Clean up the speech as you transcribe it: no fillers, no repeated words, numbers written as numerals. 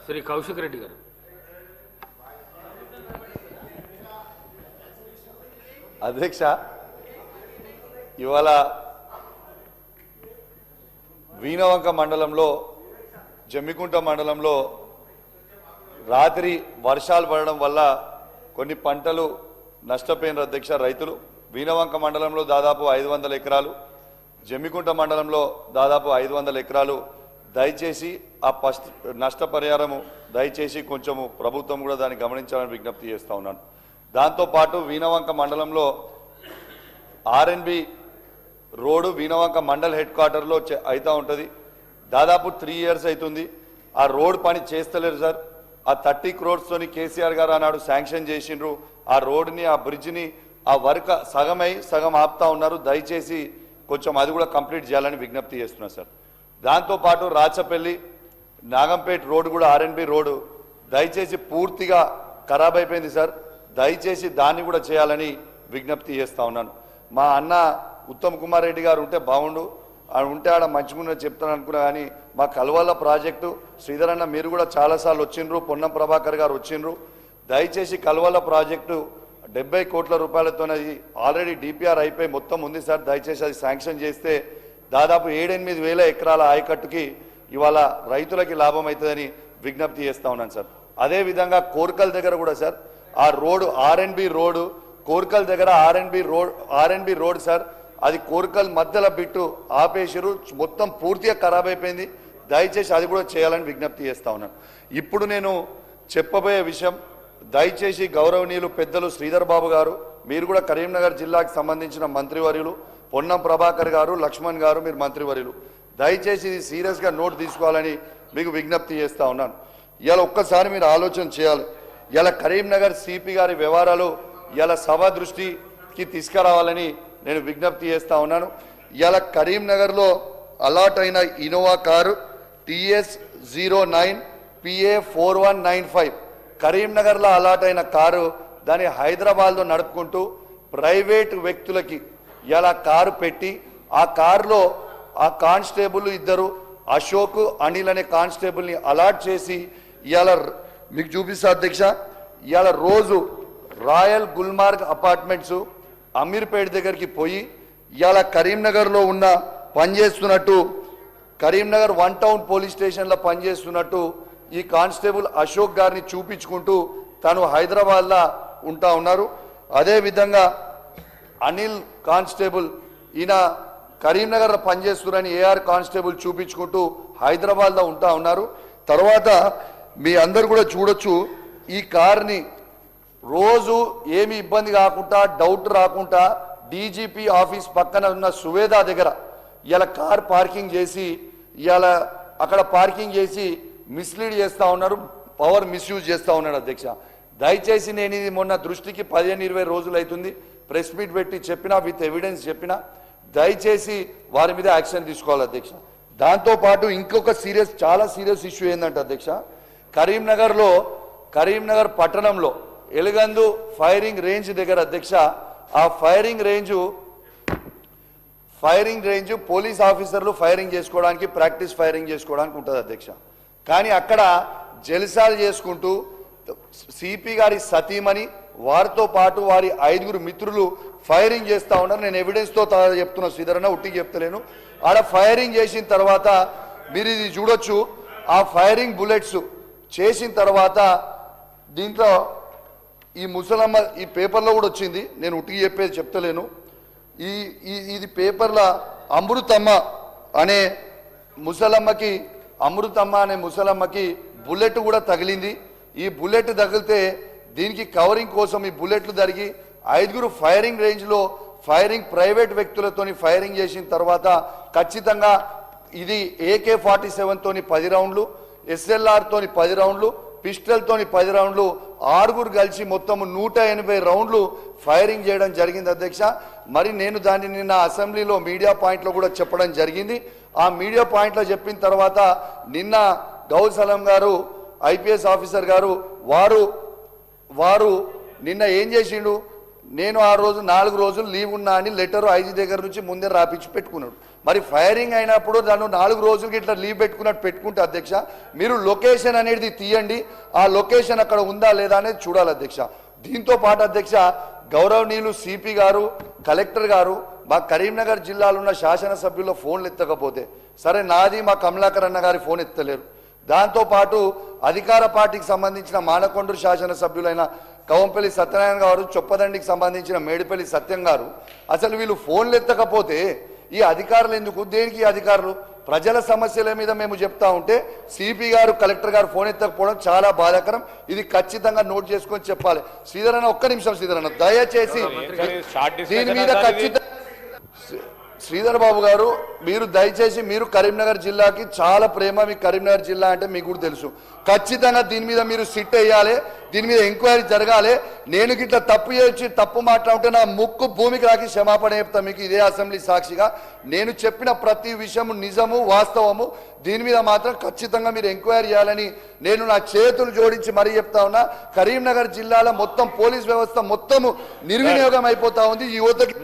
శ్రీ కౌశిక్ రెడ్డి గారు. అధ్యక్ష, ఇవాళ వీణవంక మండలంలో జమ్మికుంట మండలంలో రాత్రి వర్షాలు పడడం వల్ల కొన్ని పంటలు నష్టపోయిన అధ్యక్ష రైతులు. వీణవంక మండలంలో దాదాపు 500 ఎకరాలు, జమ్మికుంట మండలంలో దాదాపు 500 ఎకరాలు. దయచేసి ఆ నష్టపరిహారము దయచేసి కొంచెము ప్రభుత్వం కూడా దాన్ని గమనించాలని విజ్ఞప్తి చేస్తూ ఉన్నాను. దాంతోపాటు వీణవంక మండలంలో RNB road Veenavanka mandal head క్వార్టర్లో అవుతూ ఉంటుంది. దాదాపు 3 years అవుతుంది. ఆ రోడ్ పని చేస్తలేరు సార్. ఆ 30 crores తోని కేసీఆర్ గారు అన్నాడు శాంక్షన్ చేసిండ్రు. ఆ రోడ్ని ఆ బ్రిడ్జిని ఆ వర్క్ సగమై సగం ఆపుతా ఉన్నారు. దయచేసి కొంచెం అది కూడా కంప్లీట్ చేయాలని విజ్ఞప్తి చేస్తున్నా సార్. దాంతోపాటు రాచపల్లి నాగంపేట రోడ్డు కూడా ఆర్ఎన్బి రోడ్డు దయచేసి పూర్తిగా ఖరాబ్ అయిపోయింది సార్. దయచేసి దాన్ని కూడా చేయాలని విజ్ఞప్తి చేస్తూ ఉన్నాను. మా అన్న ఉత్తమ్ కుమార్ రెడ్డి గారు ఉంటే బాగుండు, ఉంటే ఆడ మంచిగా చెప్తాను అనుకున్నా. కానీ మా కల్వల్ల ప్రాజెక్టు శ్రీధర్ అన్న మీరు కూడా చాలాసార్లు వచ్చిండ్రు, పొన్నం ప్రభాకర్ గారు వచ్చిండ్రు. దయచేసి కల్వల్ల ప్రాజెక్టు 70 కోట్ల రూపాయలతోనది ఆల్రెడీ డిపిఆర్ అయిపోయి మొత్తం ఉంది సార్. దయచేసి అది శాంక్షన్ చేస్తే దాదాపు 7-8 వేల ఎకరాల ఆయకట్టుకి ఇవాళ రైతులకి లాభం అవుతుందని విజ్ఞప్తి చేస్తూ ఉన్నాను సార్. అదేవిధంగా కోర్కల్ దగ్గర కూడా సార్ ఆ రోడ్డు ఆర్ఎన్బి రోడ్డు కోర్కల్ దగ్గర ఆర్ఎన్బి రోడ్ సార్, అది కోర్కల్ మధ్యలో బిట్టు ఆపేసిరు, మొత్తం పూర్తిగా ఖరాబ్ అయిపోయింది. దయచేసి అది కూడా చేయాలని విజ్ఞప్తి చేస్తూ ఉన్నాను. ఇప్పుడు నేను చెప్పబోయే విషయం దయచేసి గౌరవనీయులు పెద్దలు శ్రీధర్ బాబు గారు, మీరు కూడా కరీంనగర్ జిల్లాకు సంబంధించిన మంత్రివర్యులు, పొన్నం ప్రభాకర్ గారు, లక్ష్మణ్ గారు, మీరు మంత్రివర్యులు, దయచేసి ఇది సీరియస్గా నోట్ తీసుకోవాలని మీకు విజ్ఞప్తి చేస్తూ ఉన్నాను. ఇలా ఒక్కసారి మీరు ఆలోచన చేయాలి. ఇలా కరీంనగర్ సిపి గారి వ్యవహారాలు ఇలా సభ దృష్టికి తీసుకురావాలని నేను విజ్ఞప్తి చేస్తూ ఉన్నాను. ఇలా కరీంనగర్లో అలాట్ అయిన ఇన్నోవా కారు TS09 PA 4195 కరీంనగర్లో అలాట్ అయిన కారు దాన్ని హైదరాబాద్లో నడుపుకుంటూ ప్రైవేట్ వ్యక్తులకి ఇలా కారు పెట్టి ఆ కారులో ఆ కానిస్టేబుల్ ఇద్దరు అశోక్ అనిల్ అనే కానిస్టేబుల్ని అలాట్ చేసి ఇవాళ మీకు చూపిస్తా అధ్యక్ష. ఇవాళ రోజు రాయల్ గుల్మార్గ్ అపార్ట్మెంట్స్ అమీర్పేట దగ్గరికి పోయి ఇవాళ కరీంనగర్లో ఉన్న పనిచేస్తున్నట్టు కరీంనగర్ 1 టౌన్ పోలీస్ స్టేషన్లో పనిచేస్తున్నట్టు ఈ కానిస్టేబుల్ అశోక్ గారిని చూపించుకుంటూ తను హైదరాబాద్లో ఉంటా ఉన్నారు. అదేవిధంగా అనిల్ కానిస్టేబుల్ ఈయన కరీంనగర్లో పనిచేస్తున్నారని AR కానిస్టేబుల్ చూపించుకుంటూ హైదరాబాద్లో ఉంటా ఉన్నారు. తర్వాత మీ అందరు కూడా చూడొచ్చు ఈ కార్ని రోజు ఏమి ఇబ్బంది కాకుండా డౌట్ రాకుండా DGP ఆఫీస్ పక్కన ఉన్న సువేదా దగ్గర ఇలా కార్ పార్కింగ్ చేసి ఇలా అక్కడ పార్కింగ్ చేసి మిస్లీడ్ చేస్తూ ఉన్నారు, పవర్ మిస్యూజ్ చేస్తూ ఉన్నాడు అధ్యక్ష. దయచేసి నేను ఇది మొన్న దృష్టికి 15-20 రోజులు అవుతుంది ప్రెస్ మీట్ పెట్టి చెప్పినా, విత్ ఎవిడెన్స్ చెప్పినా, దయచేసి వారి మీద యాక్షన్ తీసుకోవాలి అధ్యక్ష. దాంతోపాటు ఇంకొక చాలా సీరియస్ ఇష్యూ ఏంటంటే అధ్యక్ష, కరీంనగర్ పట్టణంలో ఎలుగందు ఫైరింగ్ రేంజ్ దగ్గర అధ్యక్ష, ఆ ఫైరింగ్ రేంజ్ పోలీస్ ఆఫీసర్లు ఫైరింగ్ చేసుకోవడానికి ప్రాక్టీస్ ఫైరింగ్ చేసుకోవడానికి ఉంటుంది అధ్యక్ష. కానీ అక్కడ జల్సాలు చేసుకుంటూ సిపి గారి సతీమణి వారితో పాటు వారి 5 మిత్రులు ఫైరింగ్ చేస్తూ ఉన్నారు. నేను ఎవిడెన్స్తో చెప్తున్నా శ్రీధరన్న, ఉట్టికి చెప్తలేను. ఆడ ఫైరింగ్ చేసిన తర్వాత మీరు ఇది చూడొచ్చు. ఆ ఫైరింగ్ బుల్లెట్స్ చేసిన తర్వాత దీంట్లో ఈ ముసలమ్మ ఈ పేపర్లో కూడా వచ్చింది, నేను ఉట్టికి చెప్పేది చెప్తలేను. ఇది పేపర్లో అమృతమ్మ అనే ముసలమ్మకి బుల్లెట్ కూడా తగిలింది. ఈ బుల్లెట్ తగిలితే దీనికి కవరింగ్ కోసం ఈ బుల్లెట్లు జరిగి 5 ఫైరింగ్ రేంజ్లో ప్రైవేట్ వ్యక్తులతోని ఫైరింగ్ చేసిన తర్వాత ఖచ్చితంగా ఇది AK-47 తోని 10 రౌండ్లు, SLR తోని 10 రౌండ్లు, పిస్టల్ తోని 10 రౌండ్లు, 6 కలిసి మొత్తం 180 రౌండ్లు ఫైరింగ్ చేయడం జరిగింది అధ్యక్ష. మరి నేను దాన్ని నిన్న అసెంబ్లీలో మీడియా పాయింట్లో కూడా చెప్పడం జరిగింది. ఆ మీడియా పాయింట్లో చెప్పిన తర్వాత నిన్న గౌల్ సలాం గారు IPS ఆఫీసర్ గారు వారు నిన్న ఏం చేసిండు, నేను ఆ రోజు 4 రోజులు లీవ్ ఉన్నా అని లెటర్ IG దగ్గర నుంచి ముందే రాపించి పెట్టుకున్నాడు. మరి ఫైరింగ్ అయినప్పుడు దాన్ని 4 రోజులకి ఇట్లా లీవ్ పెట్టుకున్నట్టు పెట్టుకుంటే అధ్యక్ష మీరు లొకేషన్ అనేది తీయండి, ఆ లొకేషన్ అక్కడ ఉందా లేదా అనేది చూడాలి అధ్యక్ష. దీంతో పాటు అధ్యక్ష గౌరవనీయులు సిపి గారు, కలెక్టర్ గారు మా కరీంనగర్ జిల్లాలో ఉన్న శాసనసభ్యుల ఫోన్లు ఎత్తకపోతే సరే, నాది మా కమలాకర్ అన్న గారి ఫోన్ ఎత్తలేరు. దాంతోపాటు అధికార పార్టీకి సంబంధించిన మానకొండూరు శాసనసభ్యులైన కవంపల్లి సత్యనారాయణ గారు, చొప్పదండికి సంబంధించిన మేడిపల్లి సత్యం గారు, అసలు వీళ్ళు ఫోన్లు ఎత్తకపోతే ఈ అధికారులు ఎందుకు, దేనికి అధికారులు? ప్రజల సమస్యల మీద మేము చెప్తా ఉంటే సిపి గారు, కలెక్టర్ గారు ఫోన్ ఎత్తకపోవడం చాలా బాధాకరం. ఇది ఖచ్చితంగా నోట్ చేసుకొని చెప్పాలి. శ్రీధర్ అన్న, ఒక్క నిమిషం శ్రీధర్ అన్న, దయచేసి దీని మీద ఖచ్చితంగా శ్రీధర్ బాబు గారు మీరు దయచేసి, మీరు కరీంనగర్ జిల్లాకి చాలా ప్రేమ, మీకు కరీంనగర్ జిల్లా అంటే మీకు కూడా తెలుసు. ఖచ్చితంగా దీని మీద మీరు సిట్ వేయాలి, దీని మీద ఎంక్వైరీ జరగాలి. నేను గిట్లా తప్పు చేసి తప్పు మాట్లాడుతుంటే నా ముక్కు భూమికి రాకి క్షమాపణ చెప్తా మీకు ఇదే అసెంబ్లీ సాక్షిగా. నేను చెప్పిన ప్రతి విషయము నిజము, వాస్తవము. దీని మీద మాత్రం ఖచ్చితంగా మీరు ఎంక్వైరీ చేయాలని నేను నా చేతులు జోడించి మరీ చెప్తా ఉన్నా. కరీంనగర్ జిల్లాలో మొత్తం పోలీస్ వ్యవస్థ మొత్తము నిర్వినియోగం అయిపోతా ఉంది. ఈ యువతకి